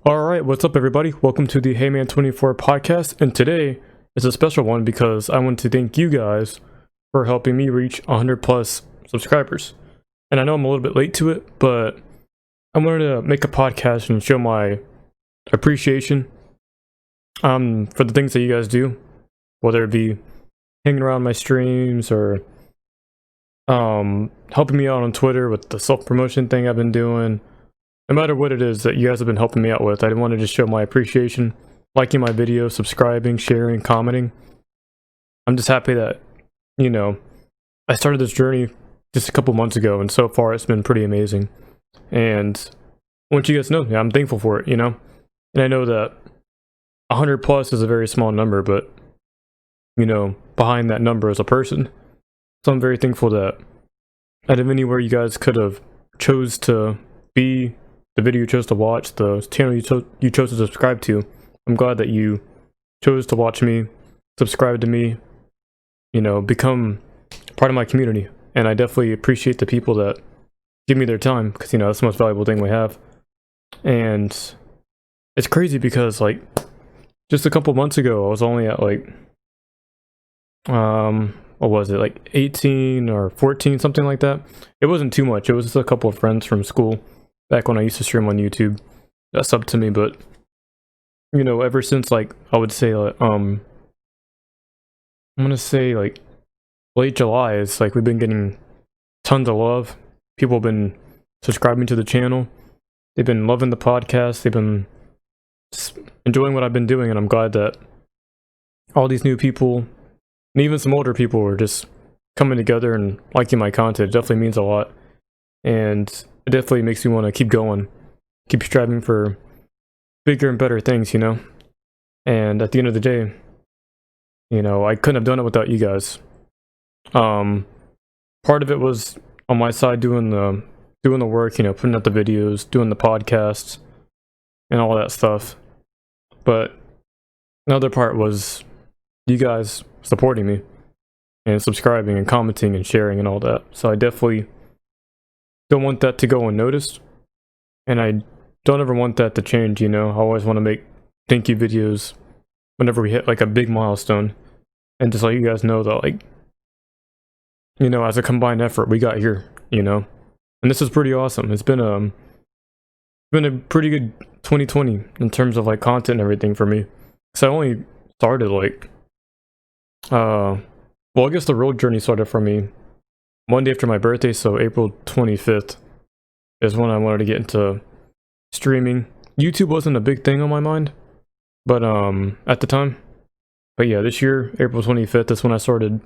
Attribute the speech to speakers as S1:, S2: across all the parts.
S1: Alright, what's up everybody? Welcome to the Heayman 24 podcast, and today is a special one because I want to thank you guys for helping me reach 100 plus subscribers. And I know I'm a little bit late to it, but I wanted to make a podcast and show my appreciation for the things that you guys do, whether it be hanging around my streams or helping me out on Twitter with the self-promotion thing I've been doing. No matter what it is that you guys have been helping me out with, I want to just show my appreciation, liking my videos, subscribing, sharing, commenting. I'm just happy that, I started this journey just a couple months ago, and so far it's been pretty amazing. And I want you guys to know, I'm thankful for it, And I know that 100 plus is a very small number, but, behind that number is a person. So I'm very thankful that out of anywhere you guys could have chose to be, the video you chose to watch, the channel you chose to subscribe to, I'm glad that you chose to watch me, subscribe to me, become part of my community. And I definitely appreciate the people that give me their time, because that's the most valuable thing we have. And it's crazy because just a couple months ago I was only at what was it, 18 or 14, something like that. It wasn't too much. It was just a couple of friends from school back when I used to stream on YouTube that subbed to me. But ever since I would say I'm gonna say late July, it's we've been getting tons of love. People have been subscribing to the channel, they've been loving the podcast, they've been enjoying what I've been doing, and I'm glad that all these new people and even some older people are just coming together and liking my content. It definitely means a lot, and it definitely makes me want to keep going, keep striving for bigger and better things, And at the end of the day, I couldn't have done it without you guys. Part of it was on my side doing the work, putting out the videos, doing the podcasts, and all that stuff. But another part was you guys supporting me and subscribing and commenting and sharing and all that. So I definitely don't want that to go unnoticed, and I don't ever want that to change. I always want to make thank you videos whenever we hit a big milestone, and just let you guys know that as a combined effort we got here, and this is pretty awesome. It's been a pretty good 2020 in terms of content and everything for me. So I only started well, I guess the real journey started for me one day after my birthday, so April 25th is when I wanted to get into streaming. YouTube wasn't a big thing on my mind, but at the time. But yeah, this year, April 25th, is when I started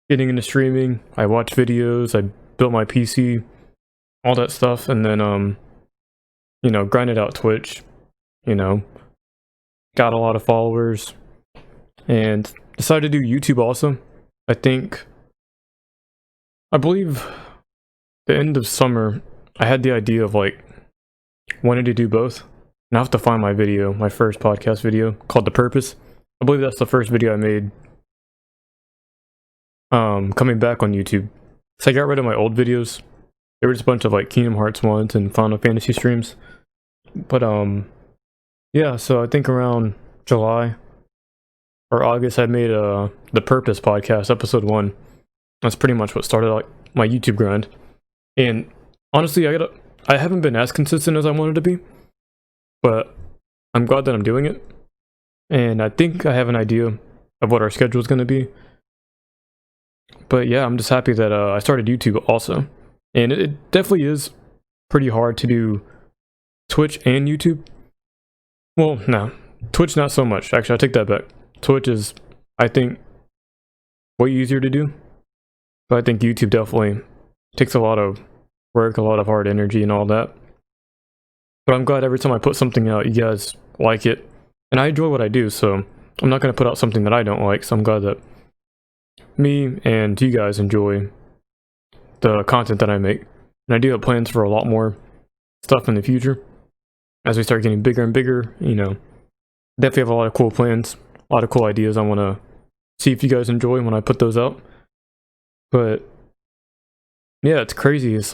S1: getting into streaming. I watched videos, I built my PC, all that stuff, and then grinded out Twitch, got a lot of followers, and decided to do YouTube also. I believe the end of summer, I had the idea of wanting to do both. And I have to find my video, my first podcast video called The Purpose. I believe that's the first video I made coming back on YouTube. So I got rid of my old videos. There was a bunch of Kingdom Hearts ones and Final Fantasy streams. But yeah, so I think around July or August I made The Purpose podcast, episode 1. That's pretty much what started my YouTube grind. And honestly, I haven't been as consistent as I wanted to be, but I'm glad that I'm doing it. And I think I have an idea of what our schedule is going to be. But yeah, I'm just happy that I started YouTube also. And it definitely is pretty hard to do Twitch and YouTube. Well, no, Twitch not so much. Actually, I take that back. Twitch is, I think, way easier to do. But I think YouTube definitely takes a lot of work, a lot of hard energy and all that. But I'm glad every time I put something out, you guys like it. And I enjoy what I do, so I'm not going to put out something that I don't like. So I'm glad that me and you guys enjoy the content that I make. And I do have plans for a lot more stuff in the future. As we start getting bigger and bigger, definitely have a lot of cool plans, a lot of cool ideas I want to see if you guys enjoy when I put those out. But yeah, it's crazy. It's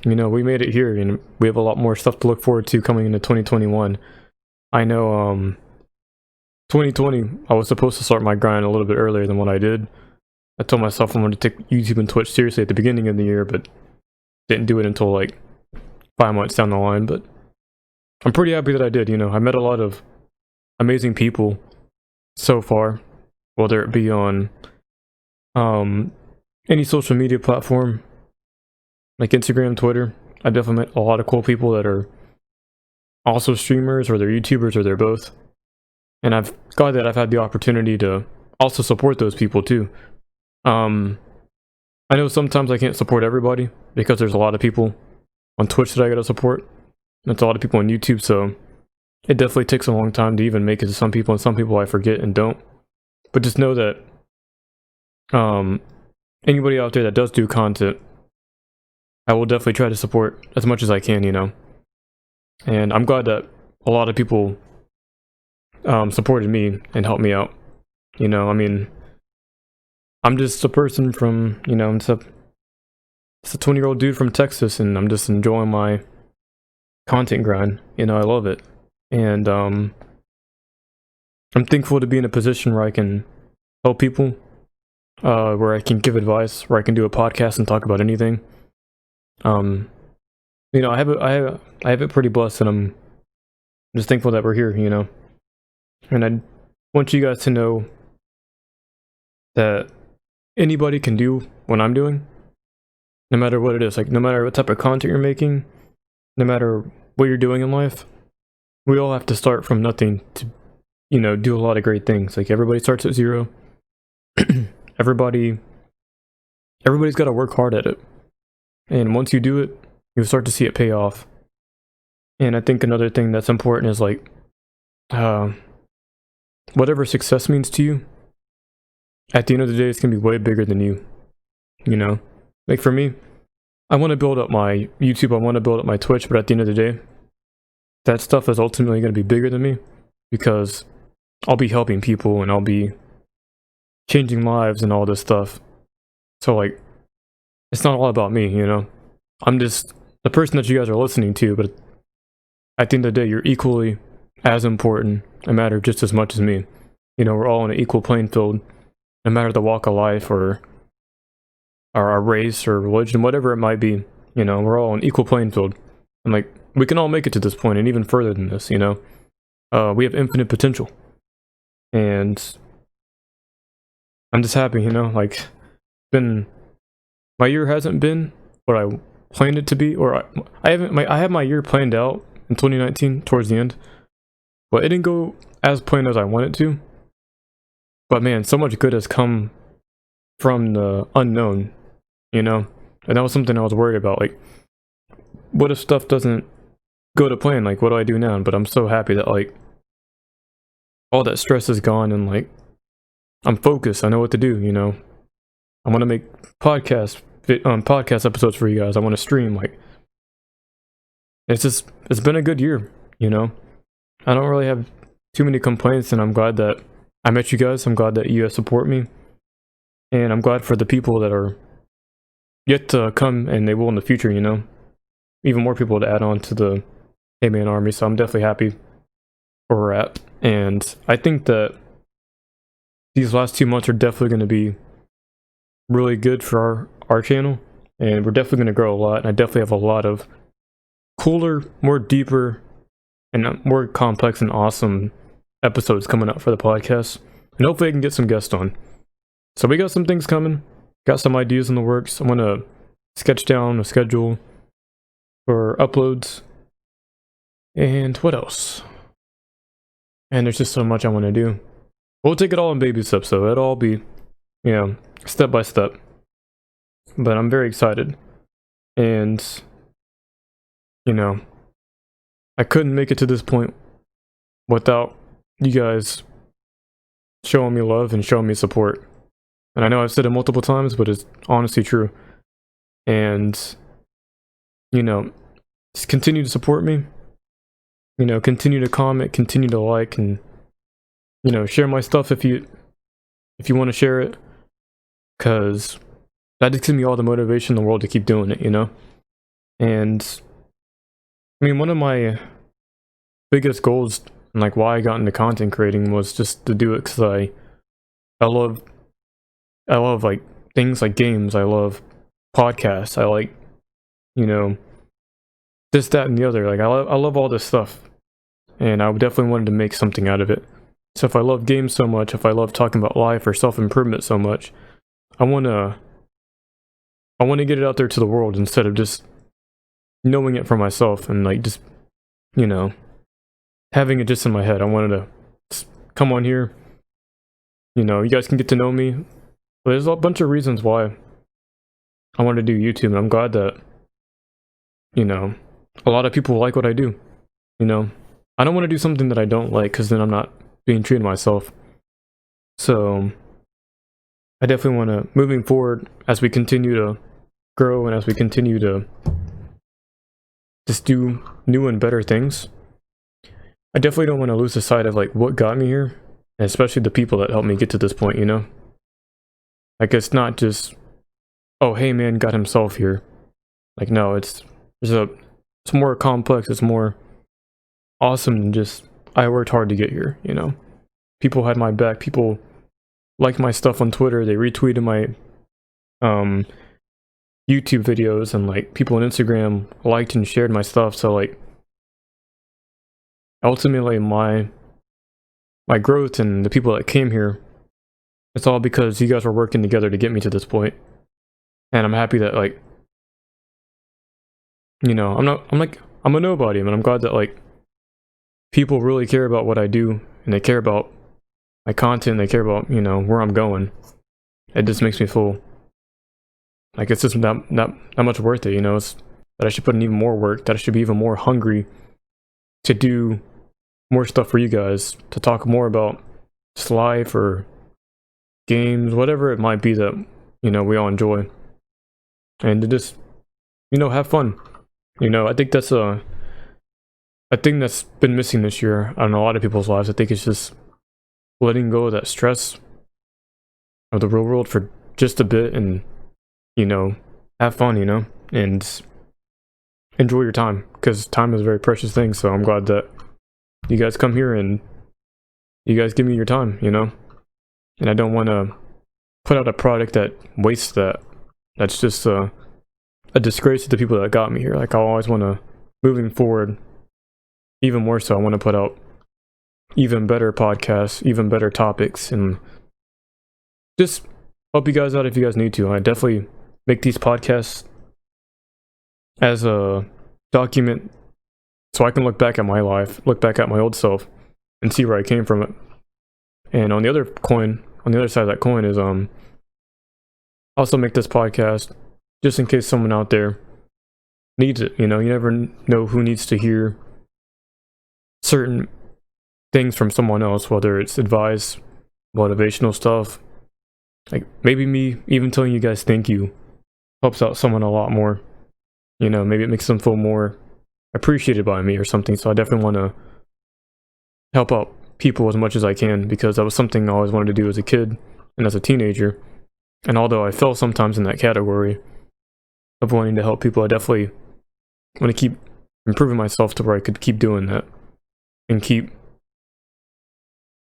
S1: You know, we made it here, and we have a lot more stuff to look forward to coming into 2021. I know, 2020, I was supposed to start my grind a little bit earlier than what I did. I told myself I wanted to take YouTube and Twitch seriously at the beginning of the year, but didn't do it until like 5 months down the line. But I'm pretty happy that I did. You know, I met a lot of amazing people so far, whether it be on any social media platform like Instagram, Twitter. I definitely met a lot of cool people that are also streamers, or they're YouTubers, or they're both. And I've glad that I've had the opportunity to also support those people too. I know sometimes I can't support everybody because there's a lot of people on Twitch that I gotta support. And it's a lot of people on YouTube, so it definitely takes a long time to even make it to some people, and some people I forget and don't. But just know that anybody out there that does do content, I will definitely try to support as much as I can, you know. And I'm glad that a lot of people supported me and helped me out. You know, I mean, I'm just a person from, you know, it's a 20-year-old dude from Texas, and I'm just enjoying my content grind. You know, I love it. And I'm thankful to be in a position where I can help people, where I can give advice, where I can do a podcast and talk about anything. You know, I have it pretty blessed, and I'm just thankful that we're here, you know. And I want you guys to know that anybody can do what I'm doing, no matter what it is. Like, no matter what type of content you're making, no matter what you're doing in life, we all have to start from nothing to, you know, do a lot of great things. Like, everybody starts at zero. Everybody's got to work hard at it. And once you do it, you'll start to see it pay off. And I think another thing that's important is, like, whatever success means to you, at the end of the day, it's going to be way bigger than you. You know? Like, for me, I want to build up my YouTube, I want to build up my Twitch, but at the end of the day, that stuff is ultimately going to be bigger than me, because I'll be helping people, and I'll be changing lives and all this stuff. So, like, it's not all about me, you know? I'm just the person that you guys are listening to, but at the end of the day, you're equally as important and matter just as much as me. You know, we're all on an equal playing field, no matter the walk of life or our race or religion, whatever it might be. You know, we're all on equal playing field. And, like, we can all make it to this point and even further than this, you know? We have infinite potential. And I'm just happy, you know? Like, my year hasn't been what I planned it to be, or I have my year planned out in 2019 towards the end, but it didn't go as planned as I wanted to. But man, so much good has come from the unknown, you know? And that was something I was worried about. Like, what if stuff doesn't go to plan? Like, what do I do now? But I'm so happy that, like, all that stress is gone, and, like, I'm focused. I know what to do, you know? I want to make podcast episodes for you guys. I want to stream. Like, it's been a good year, you know? I don't really have too many complaints, and I'm glad that I met you guys. I'm glad that you guys support me. And I'm glad for the people that are yet to come, and they will in the future, you know? Even more people to add on to the Heayman army, so I'm definitely happy where we're at. And I think that these last 2 months are definitely going to be really good for our channel, and we're definitely going to grow a lot. And I definitely have a lot of cooler, more deeper, and more complex and awesome episodes coming up for the podcast, and hopefully I can get some guests on. So we got some things coming, got some ideas in the works. I'm going to sketch down a schedule for uploads, and what else? And there's just so much I want to do. We'll take it all in baby steps, so it'll all be, you know, step by step. But I'm very excited. And, you know, I couldn't make it to this point without you guys showing me love and showing me support. And I know I've said it multiple times, but it's honestly true. And, you know, just continue to support me. You know, continue to comment, continue to like, and, you know, share my stuff if you want to share it. Because that just gives me all the motivation in the world to keep doing it, you know? And I mean, one of my biggest goals and like why I got into content creating was just to do it because I love like things like games. I love podcasts. I like, you know, this, that, and the other. Like I love all this stuff, and I definitely wanted to make something out of it. So if I love games so much, if I love talking about life or self-improvement so much, I wanna get it out there to the world instead of just knowing it for myself and like just, you know, having it just in my head. I wanted to just come on here. You know, you guys can get to know me. But there's a bunch of reasons why I wanted to do YouTube, and I'm glad that, you know, a lot of people like what I do. You know, I don't want to do something that I don't like because then I'm not being true to myself. So I definitely want to, moving forward, as we continue to grow and as we continue to just do new and better things, I definitely don't want to lose the sight of like what got me here, and especially the people that helped me get to this point, you know? Like it's not just, oh, Heayman got himself here. Like no, it's more complex, it's more awesome than just I worked hard to get here, you know? People had my back, people liked my stuff on Twitter, they retweeted my YouTube videos, and like people on Instagram liked and shared my stuff. So like ultimately my growth and the people that came here, it's all because you guys were working together to get me to this point. And I'm happy that like, you know, I'm a nobody, but I'm glad that like people really care about what I do, and they care about my content, they care about, you know, where I'm going. It just makes me feel like it's just not much worth it, you know? It's that I should put in even more work, that I should be even more hungry to do more stuff for you guys, to talk more about just life or games, whatever it might be that, you know, we all enjoy. And to just, you know, have fun. You know, I think that's a thing that's been missing this year on a lot of people's lives. I think it's just letting go of that stress of the real world for just a bit and, you know, have fun, you know, and enjoy your time, because time is a very precious thing. So I'm glad that you guys come here and you guys give me your time, you know, and I don't want to put out a product that wastes that. That's just a disgrace to the people that got me here. Like I always want to, moving forward, even more so, I want to put out even better podcasts, even better topics, and just help you guys out if you guys need to. I definitely make these podcasts as a document so I can look back at my life, look back at my old self, and see where I came from it. And on the other side of that coin is I also make this podcast just in case someone out there needs it. You know, you never know who needs to hear certain things from someone else, whether it's advice, motivational stuff. Like maybe me even telling you guys thank you helps out someone a lot more. You know, maybe it makes them feel more appreciated by me or something. So I definitely want to help out people as much as I can, because that was something I always wanted to do as a kid and as a teenager. And although I fell sometimes in that category of wanting to help people, I definitely want to keep improving myself to where I could keep doing that and keep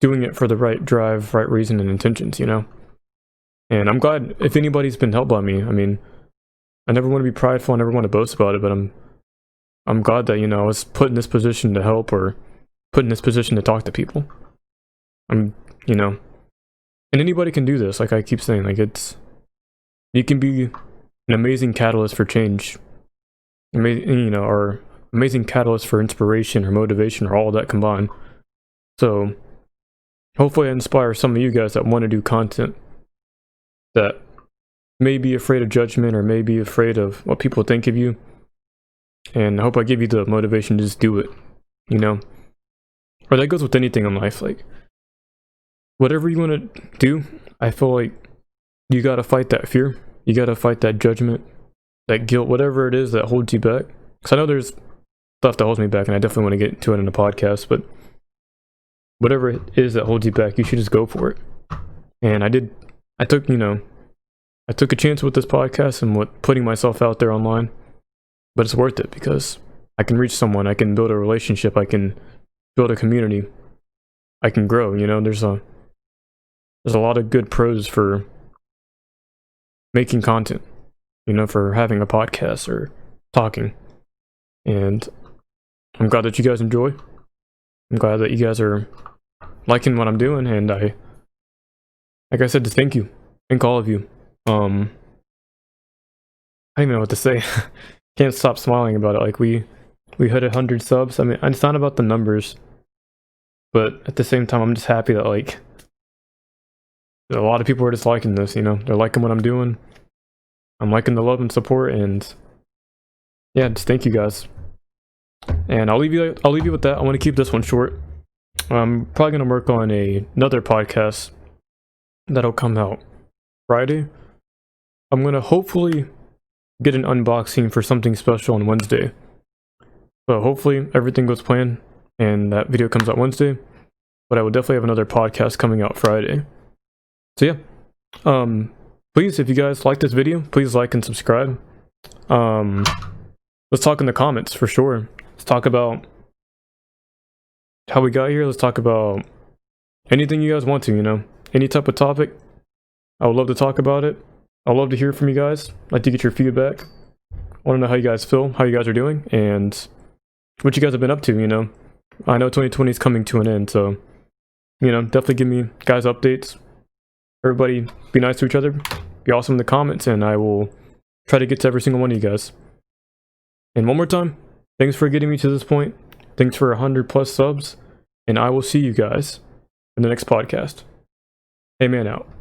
S1: doing it for the right drive, right reason, and intentions, you know? And I'm glad if anybody's been helped by me. I mean, I never want to be prideful, I never want to boast about it, but I'm glad that, you know, I was put in this position to help, or put in this position to talk to people. You know, and anybody can do this. Like I keep saying, like you can be an amazing catalyst for change, you know, or amazing catalyst for inspiration or motivation, or all of that combined. So hopefully I inspire some of you guys that want to do content, that may be afraid of judgment or may be afraid of what people think of you. And I hope I give you the motivation to just do it, you know? Or that goes with anything in life. Like, whatever you want to do, I feel like you gotta fight that fear. You gotta fight that judgment, that guilt, whatever it is that holds you back. Because I know there's stuff that holds me back, and I definitely want to get into it in the podcast, but whatever it is that holds you back, you should just go for it. And I took a chance with this podcast and with putting myself out there online. but it's worth it because I can reach someone, I can build a relationship, I can build a community, I can grow. You know, there's a lot of good pros for making content, you know, for having a podcast or talking. And I'm glad that you guys enjoy. I'm glad that you guys are liking what I'm doing, and like I said, just thank you. Thank all of you. I don't even know what to say. Can't stop smiling about it. Like we hit 100 subs. I mean, it's not about the numbers, but at the same time, I'm just happy that like a lot of people are just liking this, you know. They're liking what I'm doing. I'm liking the love and support, and yeah, just thank you guys. And I'll leave you with that. I want to keep this one short. I'm probably gonna work on another podcast that'll come out Friday. I'm gonna hopefully get an unboxing for something special on Wednesday. So hopefully everything goes planned and that video comes out Wednesday. But I will definitely have another podcast coming out Friday. So yeah. Please, if you guys like this video, please like and subscribe. Let's talk in the comments for sure. Let's talk about how we got here. Let's talk about anything you guys want to, you know. Any type of topic. I would love to talk about it. I'd love to hear from you guys. I'd like to get your feedback. I want to know how you guys feel, how you guys are doing, and what you guys have been up to, you know. I know 2020 is coming to an end, so, you know, definitely give me guys updates. Everybody be nice to each other. Be awesome in the comments, and I will try to get to every single one of you guys. And one more time, thanks for getting me to this point. Thanks for 100+ subs, and I will see you guys in the next podcast. Heayman out.